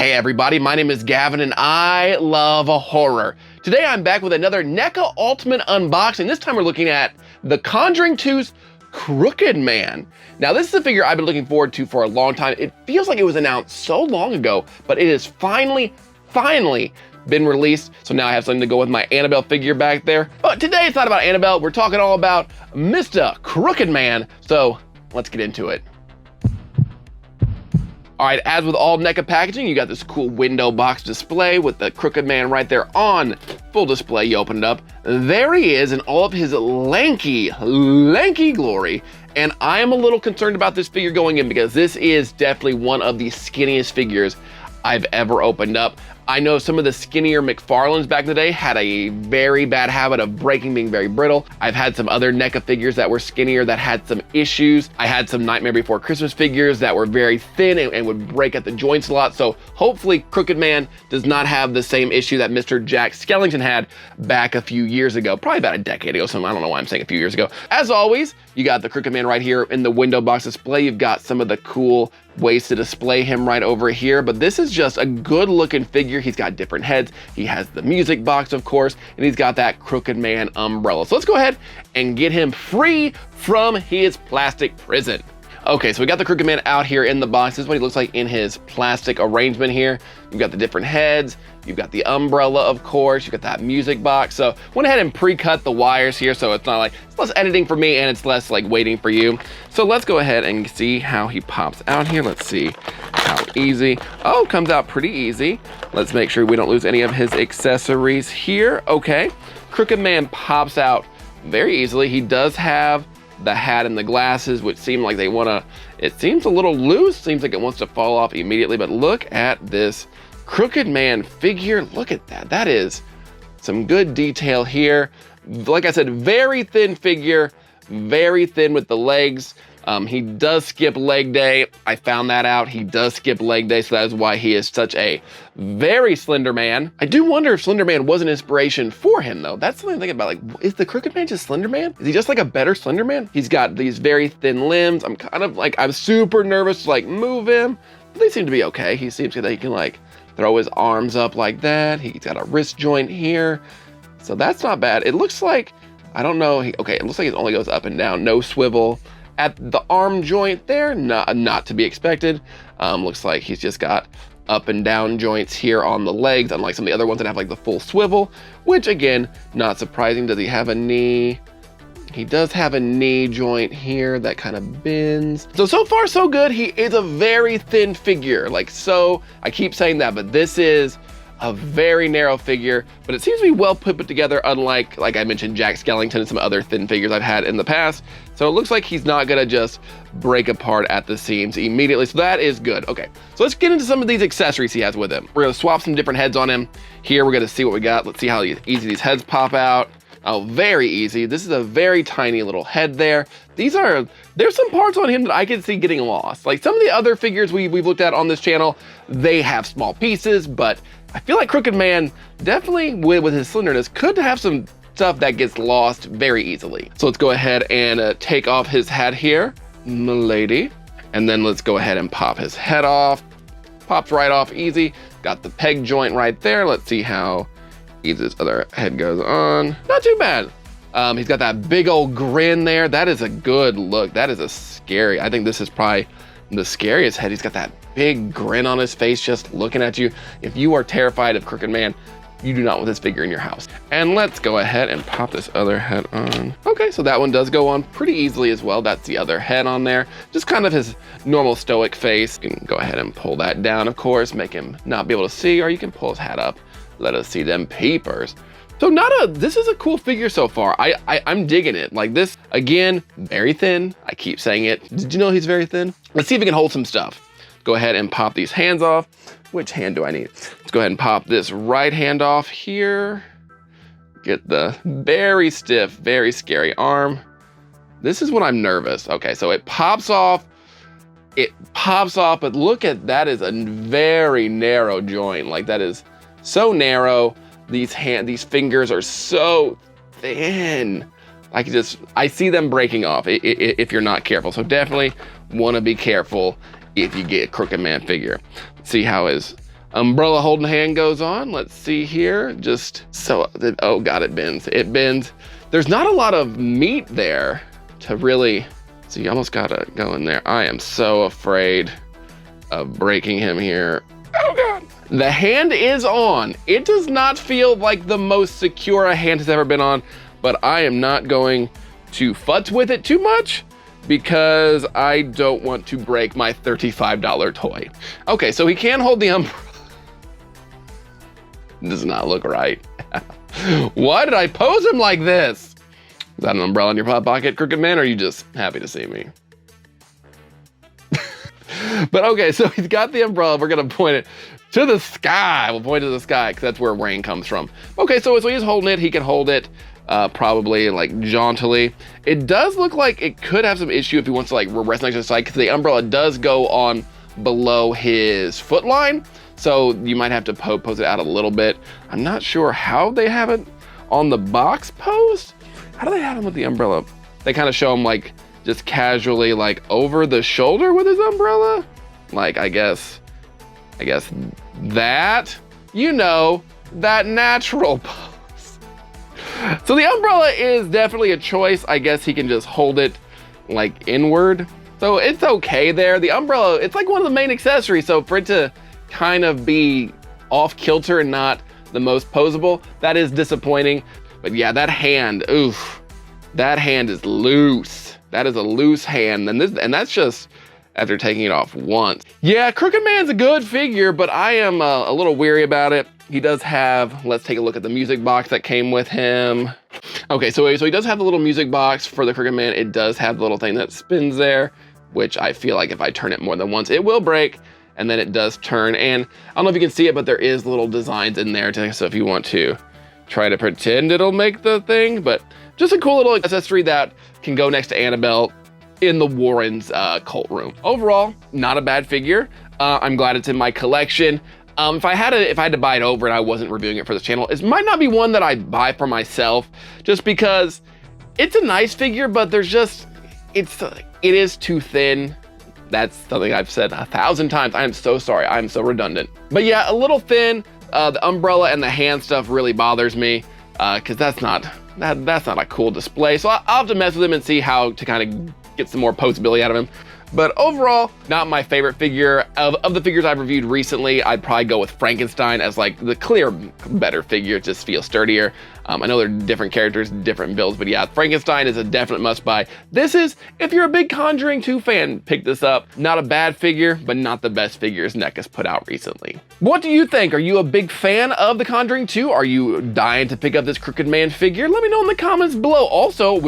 Hey everybody, my name is Gavin and I love horror. Today I'm back with another NECA Ultimate unboxing. This time we're looking at The Conjuring 2's Crooked Man. Now this is a figure I've been looking forward to for a long time. It feels like it was announced so long ago, but it is finally been released. So now I have something to go with my Annabelle figure back there. But today it's not about Annabelle, we're talking all about Mr. Crooked Man. So let's get into it. All right, as with all NECA packaging, you got this cool window box display with the Crooked Man right there on full display. You open it up, there he is in all of his lanky glory. And I am a little concerned about this figure going in because this is definitely one of the skinniest figures I've ever opened up. I know some of the skinnier McFarlanes back in the day had a very bad habit of breaking, being very brittle. I've had some other NECA figures that were skinnier that had some issues. I had some Nightmare Before Christmas figures that were very thin and would break at the joints a lot. So hopefully Crooked Man does not have the same issue that Mr. Jack Skellington had back a few years ago, probably about a decade ago. So I don't know why I'm saying a few years ago. As always, you got the Crooked Man right here in the window box display. You've got some of the cool ways to display him right over here, but this is just a good looking figure. He's got different heads. He has the music box, of course, and he's got that Crooked Man umbrella. So let's go ahead and get him free from his plastic prison. Okay, so we got the Crooked Man out here in the box. This is what he looks like in his plastic arrangement here. You've got the different heads. You've got the umbrella, of course. You've got that music box. So went ahead and pre-cut the wires here, so it's not like, it's less editing for me and it's less like waiting for you. So let's go ahead and see how he pops out here. Let's see how easy. Oh, comes out pretty easy. Let's make sure we don't lose any of his accessories here. Okay, Crooked Man pops out very easily. He does have the hat and the glasses, which seem like they wanna, it seems a little loose, seems like it wants to fall off immediately, but look at this Crooked Man figure. Look at that. That is some good detail here. Like I said, very thin figure, very thin with the legs. He does skip leg day. I found that out. He does skip leg day, so that is why he is such a very slender man. I do wonder if Slender Man was an inspiration for him, though. That's something I'm thinking about. Like, is the Crooked Man just Slender Man? Is he just like a better Slender Man? He's got these very thin limbs. I'm kind of like, I'm super nervous to like move him, but they seem to be okay. He seems that he can like throw his arms up like that. He's got a wrist joint here, so that's not bad. It looks like, I don't know. Okay, it looks like it only goes up and down, no swivel. At the arm joint there, not to be expected. Looks like he's just got up and down joints here on the legs, unlike some of the other ones that have like the full swivel, which again, not surprising. Does he have a knee? He does have a knee joint here that kind of bends. So far so good. He is a very thin figure. Like, so I keep saying that, but this is a very narrow figure, but it seems to be well put together, unlike, like I mentioned, Jack Skellington and some other thin figures I've had in the past. So it looks like he's not gonna just break apart at the seams immediately, so that is good. Okay, so let's get into some of these accessories he has with him. We're gonna swap some different heads on him. Here, we're gonna see what we got. Let's see how easy these heads pop out. Oh, very easy. This is a very tiny little head there. There's some parts on him that I can see getting lost. Like some of the other figures we've looked at on this channel, they have small pieces, but I feel like Crooked Man definitely, with his slenderness, could have some stuff that gets lost very easily. So let's go ahead and take off his hat here, milady. And then let's go ahead and pop his head off. Pops right off easy. Got the peg joint right there. Let's see how easy this other head goes on. Not too bad. He's got that big old grin there. That is a good look. That is a scary, I think this is probably the scariest head. He's got that big grin on his face just looking at you. If you are terrified of Crooked Man, you do not want this figure in your house. And let's go ahead and pop this other head on. Okay, so that one does go on pretty easily as well. That's the other head on there. Just kind of his normal stoic face. You can go ahead and pull that down, of course, make him not be able to see, or you can pull his hat up. Let us see them peepers. So this is a cool figure so far. I'm digging it. Like this, again, very thin. I keep saying it. Did you know he's very thin? Let's see if he can hold some stuff. Go ahead and pop these hands off. Which hand do I need? Let's go ahead and pop this right hand off here. Get the very stiff, very scary arm. This is when I'm nervous. Okay, so it pops off. It pops off, but look at that, is a very narrow joint. Like that is so narrow. These fingers are so thin. I see them breaking off if you're not careful. So definitely want to be careful if you get a Crooked Man figure. See how his Umbrella holding hand goes on. Let's see here. Just so, oh God, it bends. It bends. There's not a lot of meat there to really, so you almost gotta go in there. I am so afraid of breaking him here. Oh God. The hand is on. It does not feel like the most secure a hand has ever been on, but I am not going to futz with it too much because I don't want to break my $35 toy. Okay, so he can hold the umbrella. Does not look right. Why did I pose him like this? Is that an umbrella in your pocket, Crooked Man, or are you just happy to see me? But okay, so he's got the umbrella. We're gonna point it to the sky. We'll point to the sky because that's where rain comes from. Okay, so he's holding it. He can hold it probably like jauntily. It does look like it could have some issue if he wants to like rest next to the side because the umbrella does go on below his foot line. So you might have to pose it out a little bit. I'm not sure how they have it on the box post. How do they have him with the umbrella? They kind of show him like just casually like over the shoulder with his umbrella. Like, I guess that, you know, that natural pose. So the umbrella is definitely a choice. I guess he can just hold it like inward. So it's okay there. The umbrella, it's like one of the main accessories. So for it to kind of be off kilter and not the most posable, that is disappointing. But yeah, that hand, oof, that hand is loose. That is a loose hand. And that's just after taking it off once. Yeah, Crooked Man's a good figure, but I am a little weary about it. He does have, let's take a look at the music box that came with him. Okay, so he does have the little music box for the Crooked Man. It does have the little thing that spins there, which I feel like if I turn it more than once, it will break. And then it does turn. And I don't know if you can see it, but there is little designs in there too. So if you want to try to pretend it'll make the thing, but just a cool little accessory that can go next to Annabelle in the Warrens cult room. Overall, not a bad figure. I'm glad it's in my collection. If I had to buy it over and I wasn't reviewing it for this channel, it might not be one that I'd buy for myself, just because it's a nice figure, but there's just, it is too thin. That's something I've said 1,000 times. I am so sorry. I'm so redundant. But yeah, a little thin. The umbrella and the hand stuff really bothers me because that's not a cool display. So I'll have to mess with him and see how to kind of get some more posability out of him. But overall, not my favorite figure. Of the figures I've reviewed recently, I'd probably go with Frankenstein as like the clear better figure. It just feels sturdier. I know they're different characters, different builds, but yeah, Frankenstein is a definite must buy. This is, if you're a big Conjuring 2 fan, pick this up. Not a bad figure, but not the best figures NECA's put out recently. What do you think? Are you a big fan of the Conjuring 2? Are you dying to pick up this Crooked Man figure? Let me know in the comments below. Also,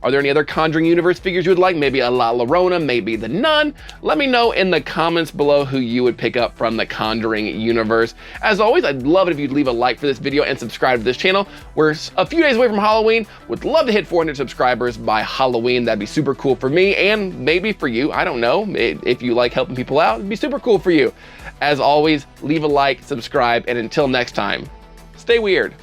are there any other Conjuring Universe figures you would like? Maybe a La Llorona, maybe the Nun? Let me know in the comments below who you would pick up from the Conjuring Universe. As always, I'd love it if you'd leave a like for this video and subscribe to this channel. We're a few days away from Halloween. Would love to hit 400 subscribers by Halloween. That'd be super cool for me and maybe for you. I don't know. If you like helping people out, it'd be super cool for you. As always, leave a like, subscribe, and until next time, stay weird.